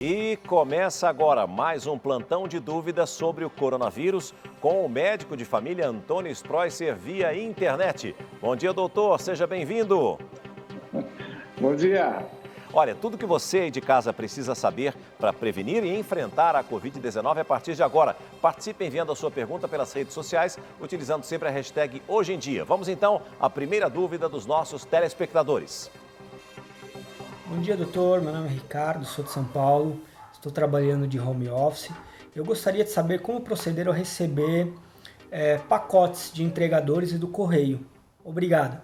E começa agora mais um plantão de dúvidas sobre o coronavírus com o médico de família Antônio Spreusser via internet. Bom dia, doutor. Seja bem-vindo. Bom dia. Olha, tudo que você aí de casa precisa saber para prevenir e enfrentar a Covid-19 a partir de agora. Participe enviando a sua pergunta pelas redes sociais, utilizando sempre a hashtag Hoje em Dia. Vamos então à primeira dúvida dos nossos telespectadores. Bom dia, doutor. Meu nome é Ricardo, sou de São Paulo, estou trabalhando de home office. Eu gostaria de saber como proceder ao receber pacotes de entregadores e do correio. Obrigado.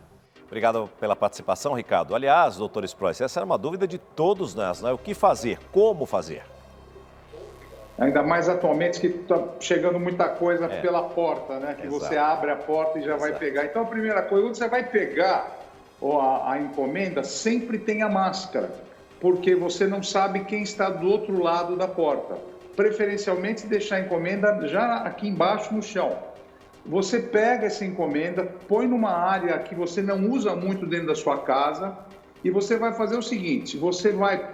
Obrigado pela participação, Ricardo. Aliás, doutor Spreusser, essa era uma dúvida de todos nós, né? O que fazer? Como fazer? Ainda mais atualmente que está chegando muita coisa pela porta, né? Que você abre a porta e já vai pegar. Então, a primeira coisa, quando você vai pegar a encomenda, sempre tenha máscara, porque você não sabe quem está do outro lado da porta. Preferencialmente, deixar a encomenda já aqui embaixo no chão. Você pega essa encomenda, põe numa área que você não usa muito dentro da sua casa e você vai fazer o seguinte, você vai,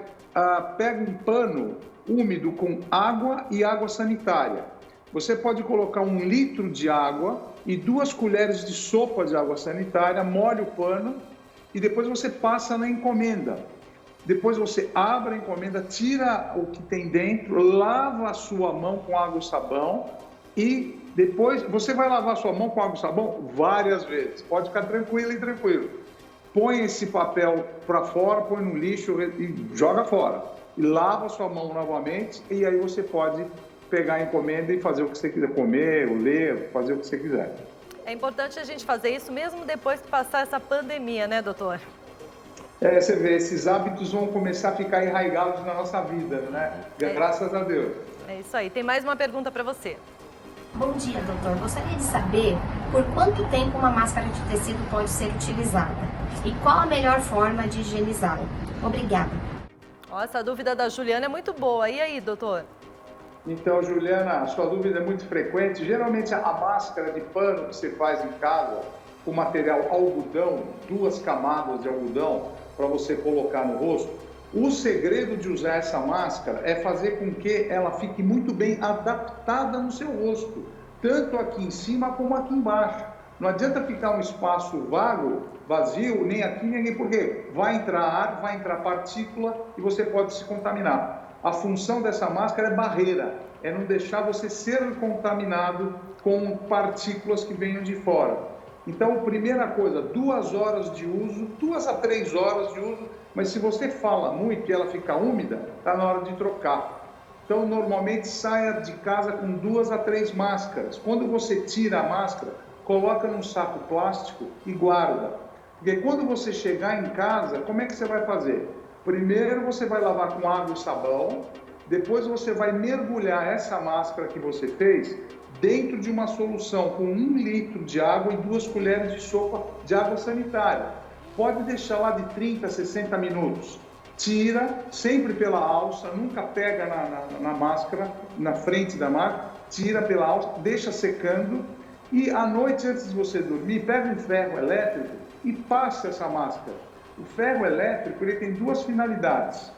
pega um pano úmido com água e água sanitária. Você pode colocar 1 litro de água e 2 colheres de sopa de água sanitária, molha o pano e depois você passa na encomenda. Depois você abre a encomenda, tira o que tem dentro, lava a sua mão com água e sabão e depois você vai lavar a sua mão com água e sabão várias vezes. Pode ficar tranquilo e tranquilo. Põe esse papel para fora, põe no lixo e joga fora. E lava a sua mão novamente e aí você pode pegar a encomenda e fazer o que você quiser, comer, ou ler, fazer o que você quiser. É importante a gente fazer isso mesmo depois que passar essa pandemia, né, doutor? Você vê, esses hábitos vão começar a ficar enraigados na nossa vida, né? Graças a Deus. É isso aí. Tem mais uma pergunta para você. Bom dia, doutor. Gostaria de saber por quanto tempo uma máscara de tecido pode ser utilizada e qual a melhor forma de higienizá-la. Obrigada. Essa dúvida da Juliana é muito boa. E aí, doutor? Então, Juliana, a sua dúvida é muito frequente. Geralmente, a máscara de pano que você faz em casa, com material algodão, 2 camadas de algodão para você colocar no rosto, o segredo de usar essa máscara é fazer com que ela fique muito bem adaptada no seu rosto, tanto aqui em cima como aqui embaixo. Não adianta ficar um espaço vago, vazio, nem aqui, nem aqui, porque vai entrar ar, vai entrar partícula e você pode se contaminar. A função dessa máscara é barreira, é não deixar você ser contaminado com partículas que venham de fora. Então, primeira coisa, 2 horas de uso, 2 a 3 horas de uso, mas se você fala muito e ela fica úmida, está na hora de trocar. Então, normalmente saia de casa com 2 a 3 máscaras. Quando você tira a máscara, coloca num saco plástico e guarda. Porque quando você chegar em casa, como é que você vai fazer? Primeiro você vai lavar com água e sabão, depois você vai mergulhar essa máscara que você fez dentro de uma solução com 1 litro de água e 2 colheres de sopa de água sanitária. Pode deixar lá de 30 a 60 minutos. Tira, sempre pela alça, nunca pega na máscara, na frente da máscara, tira pela alça, deixa secando e à noite, antes de você dormir, pega um ferro elétrico e passa essa máscara. O ferro elétrico ele tem 2 finalidades.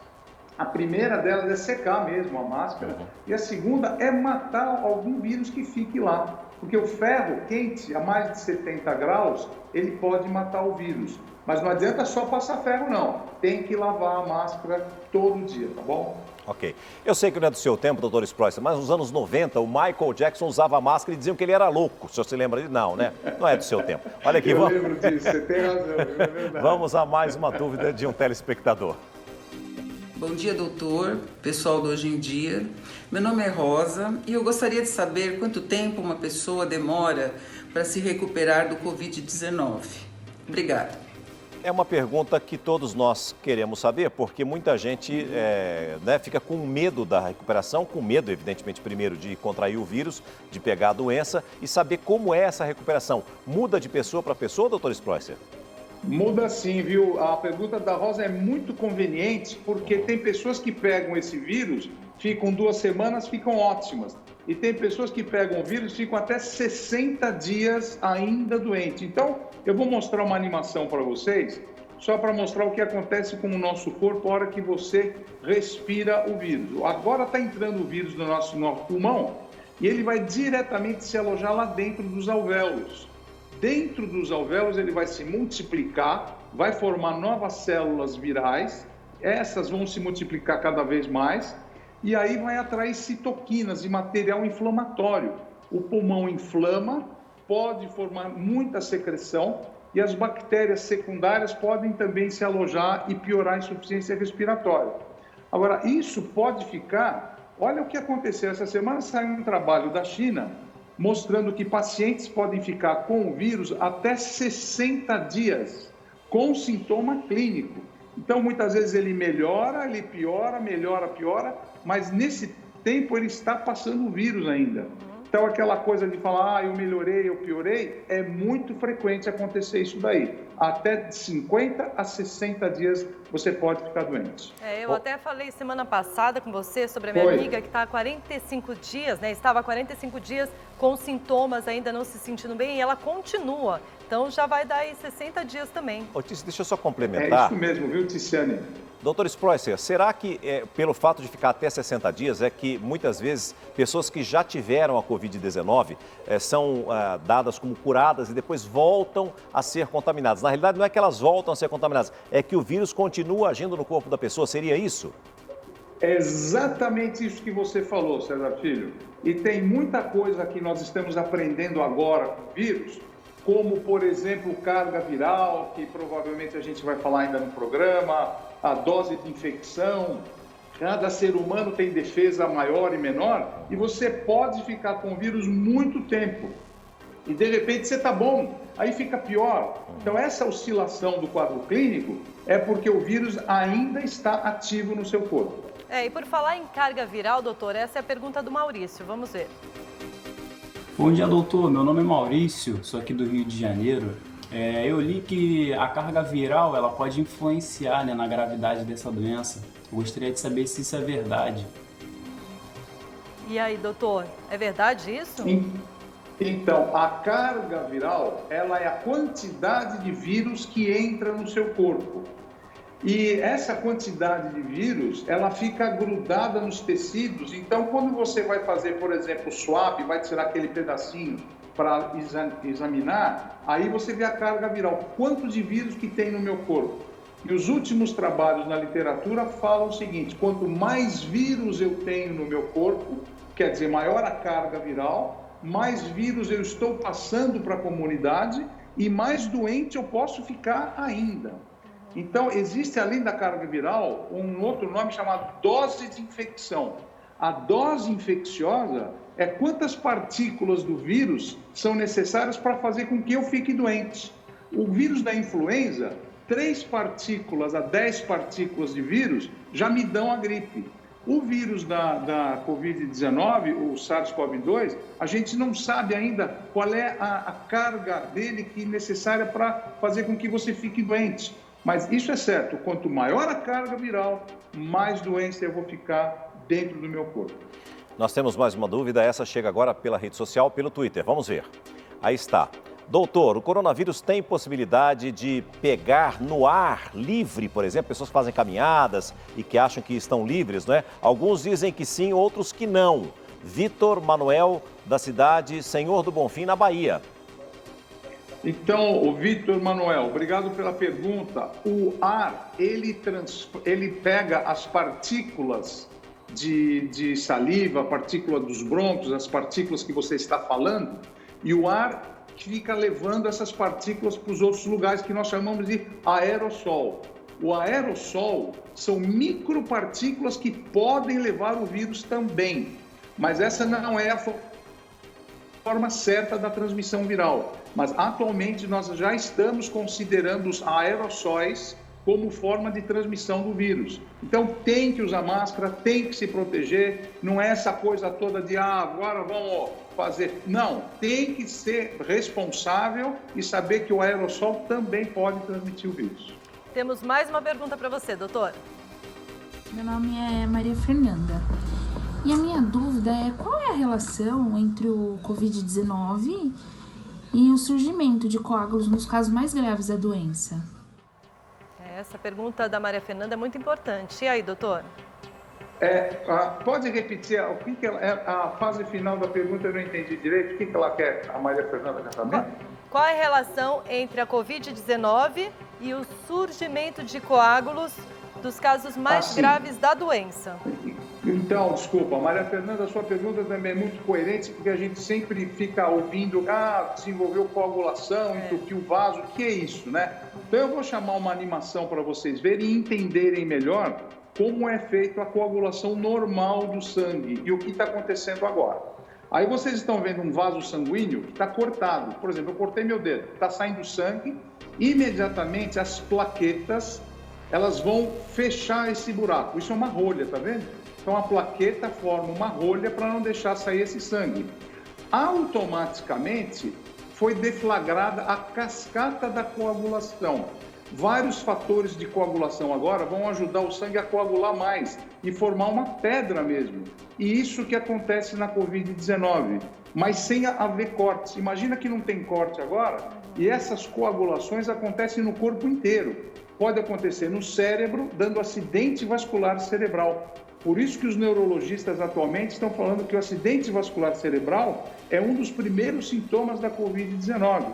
A primeira delas é secar mesmo a máscara e a segunda é matar algum vírus que fique lá. Porque o ferro quente, a mais de 70 graus, ele pode matar o vírus. Mas não adianta só passar ferro, não. Tem que lavar a máscara todo dia, tá bom? Ok. Eu sei que não é do seu tempo, doutor Spreusser, mas nos anos 90, o Michael Jackson usava máscara e diziam que ele era louco. O senhor se lembra disso? Não, né? Não é do seu tempo. Olha aqui, Eu lembro disso, você tem razão, é verdade. Vamos a mais uma dúvida de um telespectador. Bom dia, doutor, pessoal do Hoje em Dia. Meu nome é Rosa e eu gostaria de saber quanto tempo uma pessoa demora para se recuperar do Covid-19. Obrigada. É uma pergunta que todos nós queremos saber, porque muita gente fica com medo da recuperação, com medo, evidentemente, primeiro de contrair o vírus, de pegar a doença e saber como é essa recuperação. Muda de pessoa para pessoa, doutor Spreusser? Muda sim, viu? A pergunta da Rosa é muito conveniente, porque tem pessoas que pegam esse vírus, ficam 2 semanas, ficam ótimas. E tem pessoas que pegam o vírus, ficam até 60 dias ainda doentes. Então, eu vou mostrar uma animação para vocês só para mostrar o que acontece com o nosso corpo a hora que você respira o vírus. Agora está entrando o vírus no nosso pulmão e ele vai diretamente se alojar lá dentro dos alvéolos. Dentro dos alvéolos ele vai se multiplicar, vai formar novas células virais, essas vão se multiplicar cada vez mais e aí vai atrair citoquinas e material inflamatório. O pulmão inflama, pode formar muita secreção e as bactérias secundárias podem também se alojar e piorar a insuficiência respiratória. Agora, isso pode ficar... Olha o que aconteceu. Essa semana saiu um trabalho da China mostrando que pacientes podem ficar com o vírus até 60 dias, com sintoma clínico. Então, muitas vezes ele melhora, ele piora, melhora, piora, mas nesse tempo ele está passando o vírus ainda. Então, aquela coisa de falar, eu melhorei, eu piorei, é muito frequente acontecer isso daí. Até de 50 a 60 dias você pode ficar doente. Eu até falei semana passada com você sobre a minha amiga que está há 45 dias, né? Estava há 45 dias com sintomas, ainda não se sentindo bem, e ela continua. Então, já vai dar aí 60 dias também. Ô, Tícia, deixa eu só complementar. É isso mesmo, viu, Ticiane? Doutor Spreusser, será que pelo fato de ficar até 60 dias é que muitas vezes pessoas que já tiveram a Covid-19 são dadas como curadas e depois voltam a ser contaminadas? Na realidade não é que elas voltam a ser contaminadas, é que o vírus continua agindo no corpo da pessoa, seria isso? É exatamente isso que você falou, César Filho. E tem muita coisa que nós estamos aprendendo agora com o vírus, como, por exemplo, carga viral, que provavelmente a gente vai falar ainda no programa, a dose de infecção. Cada ser humano tem defesa maior e menor e você pode ficar com o vírus muito tempo. E, de repente, você está bom, aí fica pior. Então, essa oscilação do quadro clínico é porque o vírus ainda está ativo no seu corpo. E por falar em carga viral, doutor, essa é a pergunta do Maurício. Vamos ver. Bom dia, doutor. Meu nome é Maurício, sou aqui do Rio de Janeiro. Eu li que a carga viral ela pode influenciar, né, na gravidade dessa doença. Eu gostaria de saber se isso é verdade. E aí, doutor, é verdade isso? Então, a carga viral ela é a quantidade de vírus que entra no seu corpo. E essa quantidade de vírus, ela fica grudada nos tecidos. Então, quando você vai fazer, por exemplo, o swab, vai tirar aquele pedacinho para examinar, aí você vê a carga viral. Quanto de vírus que tem no meu corpo? E os últimos trabalhos na literatura falam o seguinte: quanto mais vírus eu tenho no meu corpo, quer dizer, maior a carga viral, mais vírus eu estou passando para a comunidade e mais doente eu posso ficar ainda. Então, existe, além da carga viral, um outro nome chamado dose de infecção. A dose infecciosa é quantas partículas do vírus são necessárias para fazer com que eu fique doente. O vírus da influenza, 3 partículas a 10 partículas de vírus já me dão a gripe. O vírus da Covid-19, o SARS-CoV-2, a gente não sabe ainda qual é a carga dele que é necessária para fazer com que você fique doente. Mas isso é certo, quanto maior a carga viral, mais doença eu vou ficar dentro do meu corpo. Nós temos mais uma dúvida, essa chega agora pela rede social, pelo Twitter. Vamos ver. Aí está. Doutor, o coronavírus tem possibilidade de pegar no ar livre, por exemplo? Pessoas que fazem caminhadas e que acham que estão livres, não é? Alguns dizem que sim, outros que não. Vitor Manuel, da cidade Senhor do Bonfim, na Bahia. Então, o Vitor Manuel, obrigado pela pergunta. O ar, ele pega as partículas de saliva, a partícula dos brônquios, as partículas que você está falando, e o ar fica levando essas partículas para os outros lugares que nós chamamos de aerossol. O aerossol são micropartículas que podem levar o vírus também, mas essa não é a forma certa da transmissão viral. Mas atualmente nós já estamos considerando os aerossóis como forma de transmissão do vírus. Então tem que usar máscara, tem que se proteger, não é essa coisa toda de agora vamos fazer. Não, tem que ser responsável e saber que o aerossol também pode transmitir o vírus. Temos mais uma pergunta para você, doutor. Meu nome é Maria Fernanda. E a minha dúvida é qual é a relação entre o Covid-19 e o surgimento de coágulos nos casos mais graves da doença? Essa pergunta da Maria Fernanda é muito importante. E aí, doutor? Pode repetir o que ela, a fase final da pergunta, eu não entendi direito. O que ela quer, a Maria Fernanda quer saber? Qual é a relação entre a Covid-19 e o surgimento de coágulos dos casos mais graves da doença? Então, desculpa, Maria Fernanda, a sua pergunta também é muito coerente, porque a gente sempre fica ouvindo, desenvolveu coagulação, entupiu o vaso, o que é isso, né? Então eu vou chamar uma animação para vocês verem e entenderem melhor como é feita a coagulação normal do sangue e o que está acontecendo agora. Aí vocês estão vendo um vaso sanguíneo que está cortado. Por exemplo, eu cortei meu dedo, está saindo sangue, imediatamente as plaquetas, elas vão fechar esse buraco. Isso é uma rolha, tá vendo? Então a plaqueta forma uma rolha para não deixar sair esse sangue. Automaticamente foi deflagrada a cascata da coagulação. Vários fatores de coagulação agora vão ajudar o sangue a coagular mais e formar uma pedra mesmo. E isso que acontece na Covid-19, mas sem haver cortes. Imagina que não tem corte agora e essas coagulações acontecem no corpo inteiro. Pode acontecer no cérebro, dando acidente vascular cerebral. Por isso que os neurologistas atualmente estão falando que o acidente vascular cerebral é um dos primeiros sintomas da Covid-19.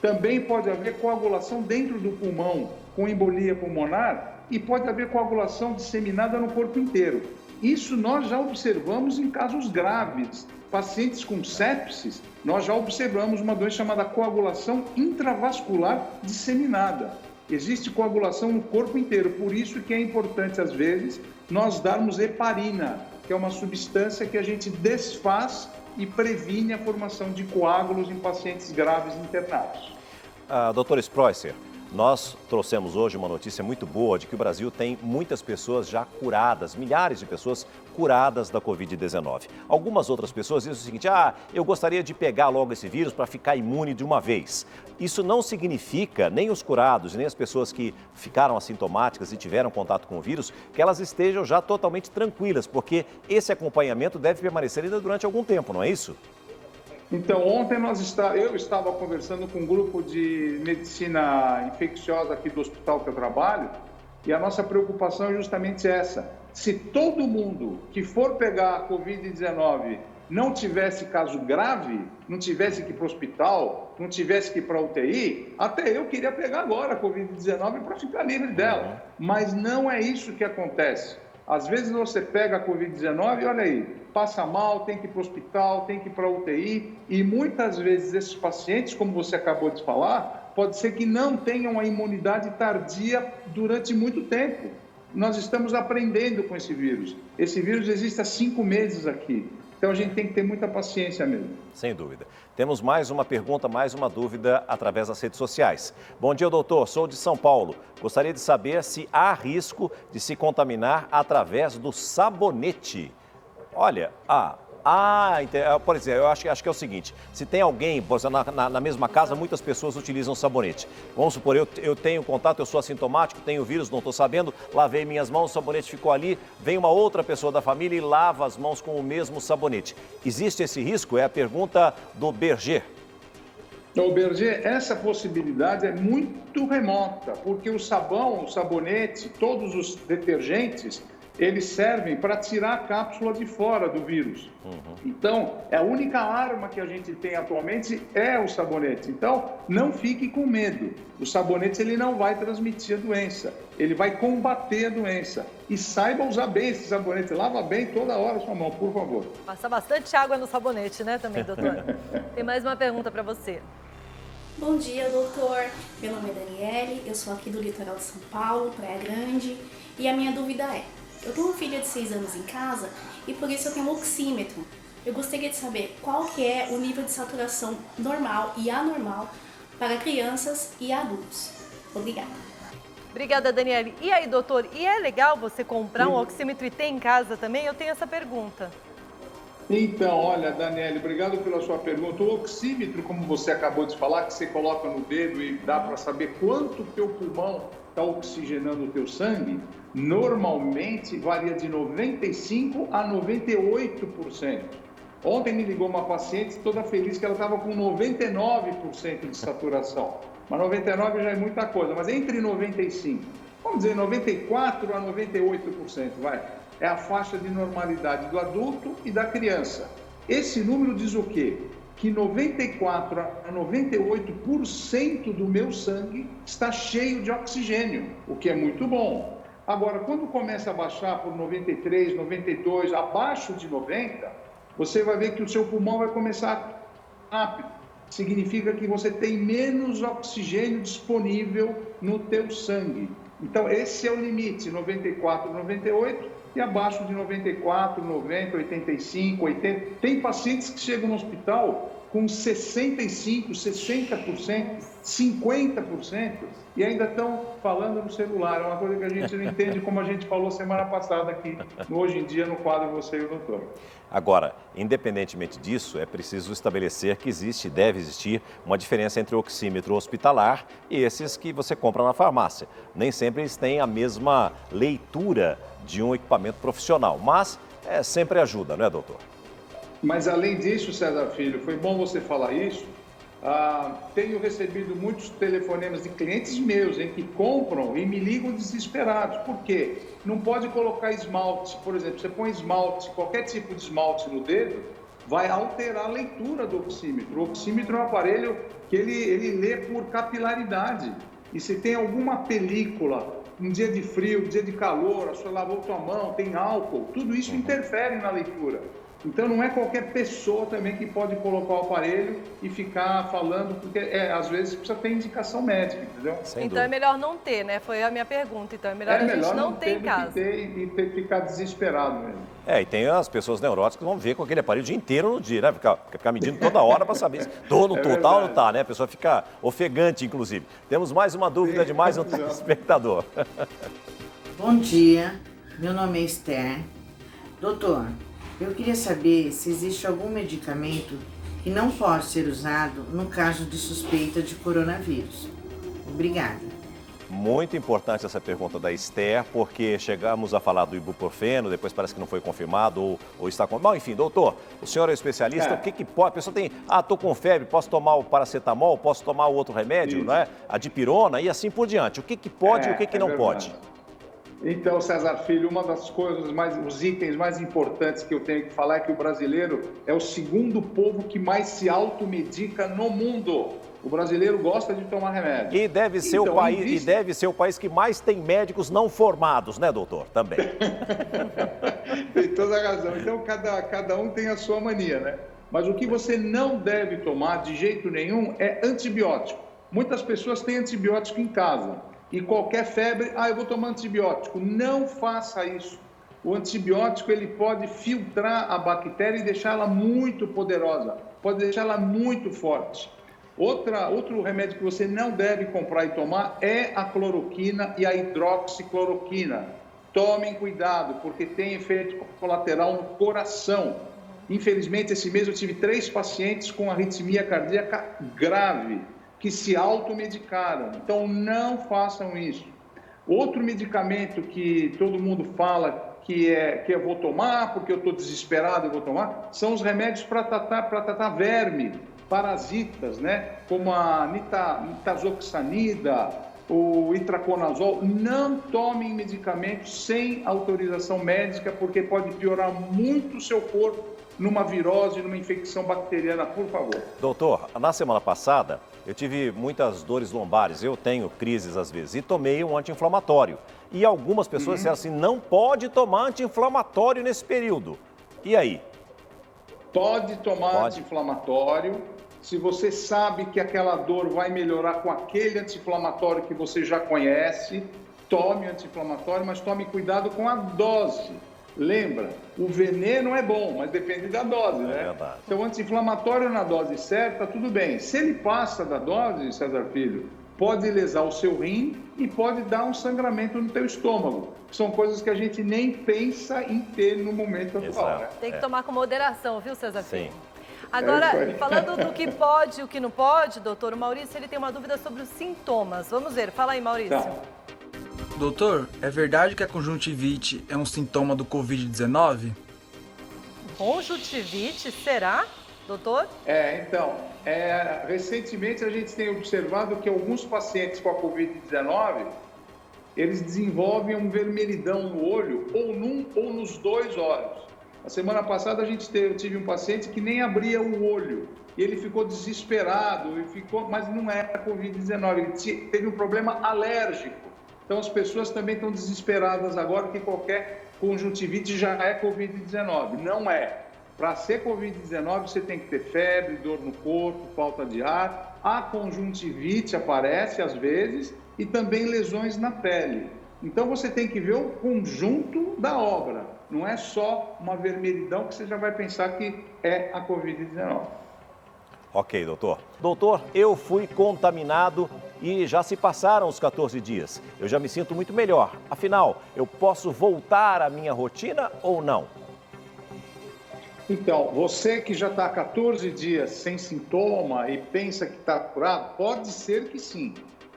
Também pode haver coagulação dentro do pulmão, com embolia pulmonar, e pode haver coagulação disseminada no corpo inteiro. Isso nós já observamos em casos graves. Pacientes com sepsis, nós já observamos uma doença chamada coagulação intravascular disseminada. Existe coagulação no corpo inteiro, por isso que é importante, às vezes, nós darmos heparina, que é uma substância que a gente desfaz e previne a formação de coágulos em pacientes graves internados. Doutor Spreusser, nós trouxemos hoje uma notícia muito boa de que o Brasil tem muitas pessoas já curadas, milhares de pessoas curadas da Covid-19. Algumas outras pessoas dizem o seguinte, eu gostaria de pegar logo esse vírus para ficar imune de uma vez. Isso não significa, nem os curados, nem as pessoas que ficaram assintomáticas e tiveram contato com o vírus, que elas estejam já totalmente tranquilas, porque esse acompanhamento deve permanecer ainda durante algum tempo, não é isso? Então, ontem eu estava conversando com um grupo de medicina infecciosa aqui do hospital que eu trabalho, e a nossa preocupação é justamente essa. Se todo mundo que for pegar a Covid-19 não tivesse caso grave, não tivesse que ir para o hospital, não tivesse que ir para a UTI, até eu queria pegar agora a Covid-19 para ficar livre dela. Mas não é isso que acontece. Às vezes você pega a Covid-19 e olha aí, passa mal, tem que ir para o hospital, tem que ir para a UTI, e muitas vezes esses pacientes, como você acabou de falar, pode ser que não tenham a imunidade tardia durante muito tempo. Nós estamos aprendendo com esse vírus. Esse vírus existe há 5 meses aqui. Então a gente tem que ter muita paciência mesmo. Sem dúvida. Temos mais uma pergunta, mais uma dúvida através das redes sociais. Bom dia, doutor. Sou de São Paulo. Gostaria de saber se há risco de se contaminar através do sabonete. Olha, por exemplo, eu acho que é o seguinte, se tem alguém, por exemplo, na mesma casa, muitas pessoas utilizam sabonete. Vamos supor, eu tenho contato, eu sou assintomático, tenho vírus, não estou sabendo, lavei minhas mãos, o sabonete ficou ali, vem uma outra pessoa da família e lava as mãos com o mesmo sabonete. Existe esse risco? É a pergunta do Berger. Então, Berger, essa possibilidade é muito remota, porque o sabão, o sabonete, todos os detergentes, eles servem para tirar a cápsula de fora do vírus. Então, a única arma que a gente tem atualmente é o sabonete. Então, não fique com medo. O sabonete ele não vai transmitir a doença, ele vai combater a doença. E saiba usar bem esse sabonete, lava bem toda hora a sua mão, por favor. Passa bastante água no sabonete, né, também, doutor? Tem mais uma pergunta para você. Bom dia, doutor. Meu nome é Daniele, eu sou aqui do litoral de São Paulo, Praia Grande, e a minha dúvida é, eu tenho uma filha de 6 anos em casa e por isso eu tenho um oxímetro. Eu gostaria de saber qual que é o nível de saturação normal e anormal para crianças e adultos. Obrigada. Obrigada, Daniele. E aí, doutor, e é legal você comprar um oxímetro e ter em casa também? Eu tenho essa pergunta. Então, olha, Daniele, obrigado pela sua pergunta. O oxímetro, como você acabou de falar, que você coloca no dedo e dá para saber quanto o teu pulmão está oxigenando o teu sangue, normalmente varia de 95% a 98%. Ontem me ligou uma paciente toda feliz que ela estava com 99% de saturação. Mas 99% já é muita coisa, mas entre 95% vamos dizer, 94% a 98%, vai. É a faixa de normalidade do adulto e da criança. Esse número diz o quê? Que 94% a 98% do meu sangue está cheio de oxigênio, o que é muito bom. Agora, quando começa a baixar por 93%, 92%, abaixo de 90%, você vai ver que o seu pulmão vai começar rápido. Significa que você tem menos oxigênio disponível no teu sangue. Então, esse é o limite, 94%, 98%. E abaixo de 94, 90, 85, 80. Tem pacientes que chegam no hospital com 65%, 60%, 50% e ainda estão falando no celular. É uma coisa que a gente não entende, como a gente falou semana passada aqui, Hoje em Dia, no quadro Você e o Doutor. Agora, independentemente disso, é preciso estabelecer que existe e deve existir uma diferença entre o oxímetro hospitalar e esses que você compra na farmácia. Nem sempre eles têm a mesma leitura de um equipamento profissional, mas sempre ajuda, não é, doutor? Mas além disso, César Filho, foi bom você falar isso. Tenho recebido muitos telefonemas de clientes meus em que compram e me ligam desesperados. Por quê? Não pode colocar esmalte. Por exemplo, você põe esmalte, qualquer tipo de esmalte no dedo, vai alterar a leitura do oxímetro. O oxímetro é um aparelho que ele lê por capilaridade. E se tem alguma película, um dia de frio, um dia de calor, a sua lavou tua mão, tem álcool, tudo isso interfere na leitura. Então, não é qualquer pessoa também que pode colocar o aparelho e ficar falando, porque às vezes precisa ter indicação médica, entendeu? Então é melhor não ter, né? Foi a minha pergunta. Então é melhor a gente não ter em casa. E ter que ficar desesperado mesmo. E tem as pessoas neuróticas que vão ver com aquele aparelho o dia inteiro no dia, né? Ficar medindo toda hora para saber se tô, não tô, tá ou não tá, né? A pessoa fica ofegante, inclusive. Temos mais uma dúvida de mais um espectador. Bom dia, meu nome é Esther. Doutor, eu queria saber se existe algum medicamento que não pode ser usado no caso de suspeita de coronavírus. Obrigada. Muito importante essa pergunta da Esther, porque chegamos a falar do ibuprofeno, depois parece que não foi confirmado ou está com... Bom, enfim, doutor, o senhor é especialista, o que pode... A pessoa tem, tô com febre, posso tomar o paracetamol, posso tomar o outro remédio, não é? A dipirona e assim por diante. O que pode e o que não pode? Então, César Filho, uma das coisas os itens mais importantes que eu tenho que falar é que o brasileiro é o segundo povo que mais se automedica no mundo. O brasileiro gosta de tomar remédio. E deve ser o país que mais tem médicos não formados, né, doutor? Também. Tem toda a razão. Então, cada um tem a sua mania, né? Mas o que você não deve tomar de jeito nenhum é antibiótico. Muitas pessoas têm antibiótico em casa. E qualquer febre, eu vou tomar antibiótico. Não faça isso. O antibiótico, ele pode filtrar a bactéria e deixá-la muito poderosa. Pode deixá-la muito forte. Outro remédio que você não deve comprar e tomar é a cloroquina e a hidroxicloroquina. Tomem cuidado, porque tem efeito colateral no coração. Infelizmente, esse mês eu tive 3 pacientes com arritmia cardíaca grave, que se automedicaram. Então, não façam isso. Outro medicamento que todo mundo fala que eu vou tomar, porque eu estou desesperado e vou tomar, são os remédios para tratar verme, parasitas, né? Como a nitazoxanida, o itraconazol. Não tomem medicamentos sem autorização médica, porque pode piorar muito o seu corpo numa virose, numa infecção bacteriana, por favor. Doutor, na semana passada, eu tive muitas dores lombares, eu tenho crises às vezes, e tomei um anti-inflamatório. E algumas pessoas disseram assim, não pode tomar anti-inflamatório nesse período. E aí? Pode tomar anti-inflamatório. Se você sabe que aquela dor vai melhorar com aquele anti-inflamatório que você já conhece, tome anti-inflamatório, mas tome cuidado com a dose. Lembra, o veneno é bom, mas depende da dose, né? Verdade. Então, anti-inflamatório na dose certa, tudo bem. Se ele passa da dose, César Filho, pode lesar o seu rim e pode dar um sangramento no teu estômago. São coisas que a gente nem pensa em ter no momento atual, né? Tem que tomar com moderação, viu, César Filho? Sim. Agora, falando do que pode e o que não pode, doutor, o Maurício ele tem uma dúvida sobre os sintomas. Vamos ver, fala aí, Maurício. Tá. Doutor, é verdade que a conjuntivite é um sintoma do Covid-19? Conjuntivite, será, doutor? Recentemente a gente tem observado que alguns pacientes com a Covid-19, eles desenvolvem um vermelhidão no olho ou num ou nos dois olhos. A semana passada eu tive um paciente que nem abria o olho e ele ficou desesperado, mas não era Covid-19, ele teve um problema alérgico. Então as pessoas também estão desesperadas agora que qualquer conjuntivite já é Covid-19. Não é. Para ser Covid-19 você tem que ter febre, dor no corpo, falta de ar. A conjuntivite aparece às vezes e também lesões na pele. Então você tem que ver o conjunto da obra. Não é só uma vermelhidão que você já vai pensar que é a Covid-19. Ok, doutor. Doutor, eu fui contaminado e já se passaram os 14 dias. Eu já me sinto muito melhor. Afinal, eu posso voltar à minha rotina ou não? Então, você que já está há 14 dias sem sintoma e pensa que está curado, pode ser que sim.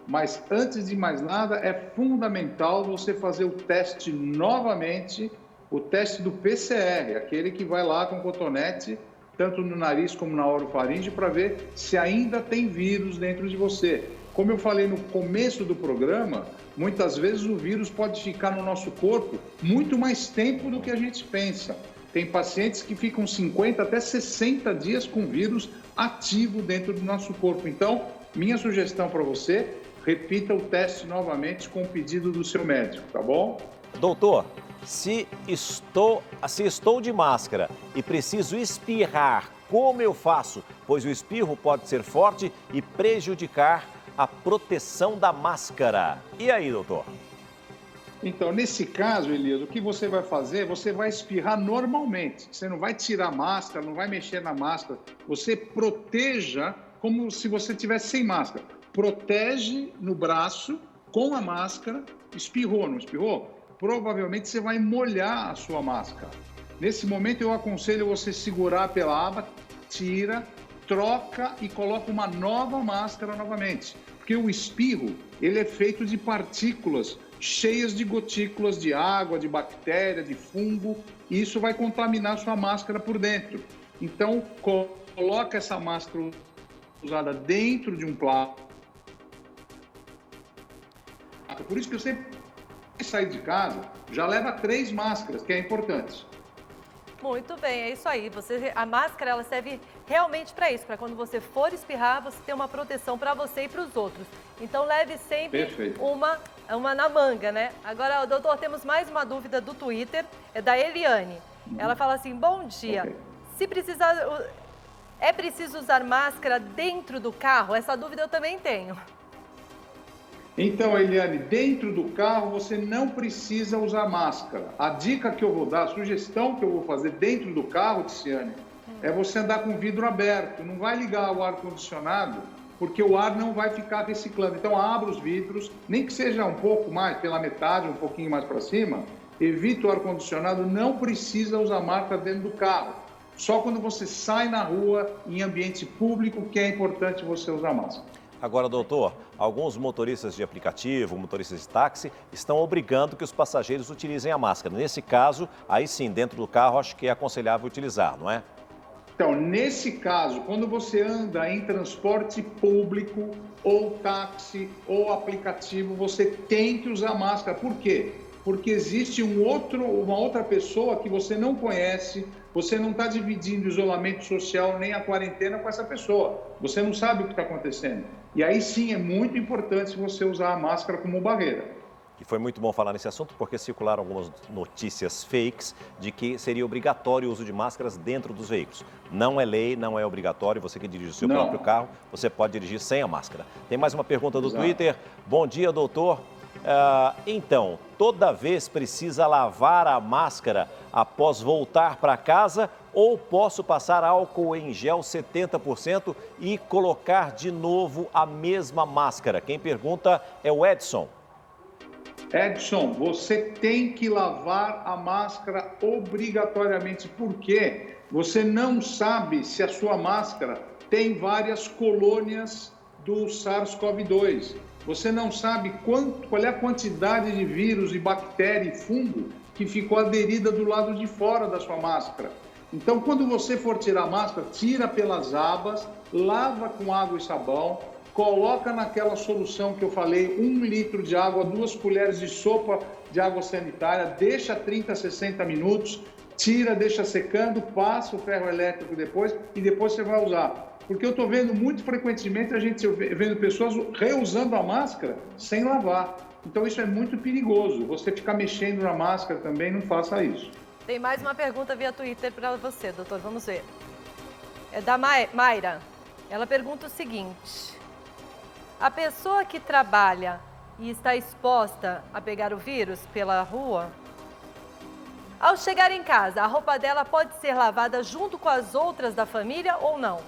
Mas antes de mais nada, é fundamental você fazer o teste novamente, o teste do PCR, aquele que vai lá com cotonete, tanto no nariz como na orofaringe, para ver se ainda tem vírus dentro de você. Como eu falei no começo do programa, muitas vezes o vírus pode ficar no nosso corpo muito mais tempo do que a gente pensa. Tem pacientes que ficam 50 até 60 dias com vírus ativo dentro do nosso corpo. Então, minha sugestão para você, repita o teste novamente com o pedido do seu médico, tá bom? Doutor, se estou de máscara e preciso espirrar, como eu faço? Pois o espirro pode ser forte e prejudicar a proteção da máscara. E aí, doutor? Então, nesse caso, Elias, o que você vai fazer? Você vai espirrar normalmente. Você não vai tirar a máscara, não vai mexer na máscara. Você proteja como se você estivesse sem máscara. Protege no braço com a máscara. Espirrou, não espirrou? Provavelmente você vai molhar a sua máscara. Nesse momento, eu aconselho você segurar pela aba, tira, troca e coloca uma nova máscara novamente. Porque o espirro, ele é feito de partículas cheias de gotículas de água, de bactéria, de fungo, e isso vai contaminar sua máscara por dentro. Então, coloca essa máscara usada dentro de um plástico. Por isso que eu sempre sair de casa, já leva 3 máscaras, que é importante. Muito bem, é isso aí. A máscara ela serve realmente para isso, para quando você for espirrar, você ter uma proteção para você e para os outros. Então leve sempre uma na manga, né? Agora, doutor, temos mais uma dúvida do Twitter, é da Eliane. Ela fala assim: bom dia, é preciso usar máscara dentro do carro? Essa dúvida eu também tenho. Então, Eliane, dentro do carro você não precisa usar máscara. A dica que eu vou dar, a sugestão que eu vou fazer dentro do carro, Tiziane, é você andar com o vidro aberto. Não vai ligar o ar-condicionado, porque o ar não vai ficar reciclando. Então, abra os vidros, nem que seja um pouco mais, pela metade, um pouquinho mais para cima, evita o ar-condicionado, não precisa usar máscara dentro do carro. Só quando você sai na rua, em ambiente público, que é importante você usar máscara. Agora, doutor, alguns motoristas de aplicativo, motoristas de táxi, estão obrigando que os passageiros utilizem a máscara. Nesse caso, aí sim, dentro do carro, acho que é aconselhável utilizar, não é? Então, nesse caso, quando você anda em transporte público, ou táxi, ou aplicativo, você tem que usar máscara. Por quê? Porque existe uma outra pessoa que você não conhece, você não está dividindo o isolamento social nem a quarentena com essa pessoa. Você não sabe o que está acontecendo. E aí sim é muito importante você usar a máscara como barreira. E foi muito bom falar nesse assunto porque circularam algumas notícias fakes de que seria obrigatório o uso de máscaras dentro dos veículos. Não é lei, não é obrigatório. Você que dirige o seu próprio carro, você pode dirigir sem a máscara. Tem mais uma pergunta do Twitter. Bom dia, doutor. Então, toda vez precisa lavar a máscara após voltar para casa ou posso passar álcool em gel 70% e colocar de novo a mesma máscara? Quem pergunta é o Edson. Edson, você tem que lavar a máscara obrigatoriamente, porque você não sabe se a sua máscara tem várias colônias do SARS-CoV-2. Você não sabe qual é a quantidade de vírus e bactéria e fungo que ficou aderida do lado de fora da sua máscara. Então, quando você for tirar a máscara, tira pelas abas, lava com água e sabão, coloca naquela solução que eu falei, 1 litro de água, 2 colheres de sopa de água sanitária, deixa 30, 60 minutos, tira, deixa secando, passa o ferro elétrico depois e depois você vai usar. Porque eu estou vendo muito frequentemente a gente vendo pessoas reusando a máscara sem lavar. Então isso é muito perigoso. Você ficar mexendo na máscara também, não faça isso. Tem mais uma pergunta via Twitter para você, doutor. Vamos ver. É da Mayra. Ela pergunta o seguinte: a pessoa que trabalha e está exposta a pegar o vírus pela rua, ao chegar em casa, a roupa dela pode ser lavada junto com as outras da família ou não?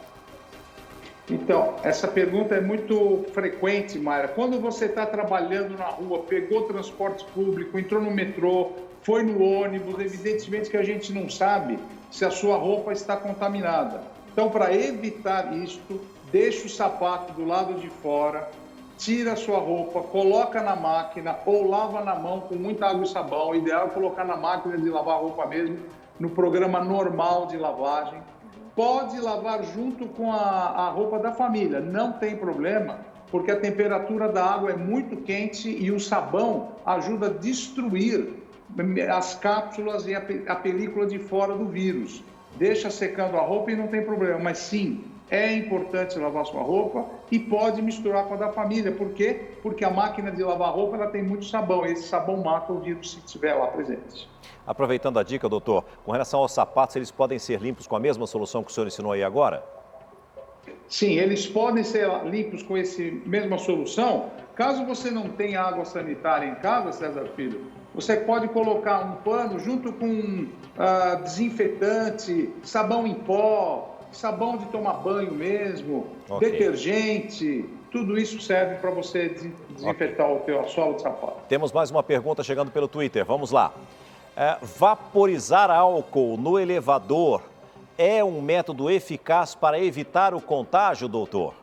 Então, essa pergunta é muito frequente, Mayra. Quando você está trabalhando na rua, pegou transporte público, entrou no metrô, foi no ônibus, evidentemente que a gente não sabe se a sua roupa está contaminada. Então, para evitar isto, deixa o sapato do lado de fora, tira a sua roupa, coloca na máquina ou lava na mão com muita água e sabão. O ideal é colocar na máquina de lavar roupa mesmo, no programa normal de lavagem. Pode lavar junto com a roupa da família, não tem problema, porque a temperatura da água é muito quente e o sabão ajuda a destruir as cápsulas e a película de fora do vírus. Deixa secando a roupa e não tem problema, mas sim, é importante lavar sua roupa e pode misturar com a da família. Por quê? Porque a máquina de lavar roupa ela tem muito sabão e esse sabão mata o vírus se estiver lá presente. Aproveitando a dica, doutor, com relação aos sapatos, eles podem ser limpos com a mesma solução que o senhor ensinou aí agora? Sim, eles podem ser limpos com essa mesma solução. Caso você não tenha água sanitária em casa, César Filho, você pode colocar um pano junto com desinfetante, sabão em pó, sabão de tomar banho mesmo, detergente, tudo isso serve para você desinfetar o teu solo de sapato. Temos mais uma pergunta chegando pelo Twitter, vamos lá. Vaporizar álcool no elevador é um método eficaz para evitar o contágio, doutor?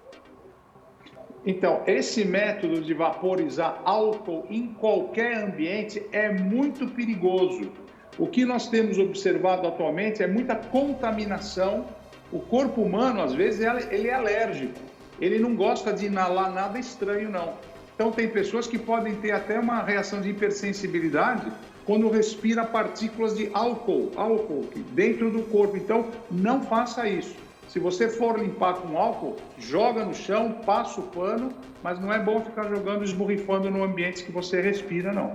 Então, esse método de vaporizar álcool em qualquer ambiente é muito perigoso. O que nós temos observado atualmente é muita contaminação. O corpo humano, às vezes, ele é alérgico. Ele não gosta de inalar nada estranho, não. Então, tem pessoas que podem ter até uma reação de hipersensibilidade quando respira partículas de álcool dentro do corpo. Então, não faça isso. Se você for limpar com álcool, joga no chão, passa o pano, mas não é bom ficar jogando, esborrifando no ambiente que você respira, não.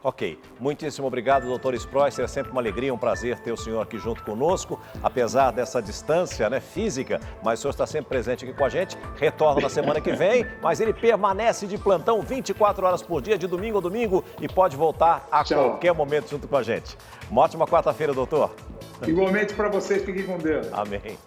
Ok, muitíssimo obrigado, doutor Sproycer. É sempre uma alegria, um prazer ter o senhor aqui junto conosco, apesar dessa distância física, mas o senhor está sempre presente aqui com a gente, retorna na semana que vem, mas ele permanece de plantão 24 horas por dia, de domingo a domingo, e pode voltar a qualquer momento junto com a gente. Uma ótima quarta-feira, doutor. Igualmente para vocês, fiquem com Deus. Amém.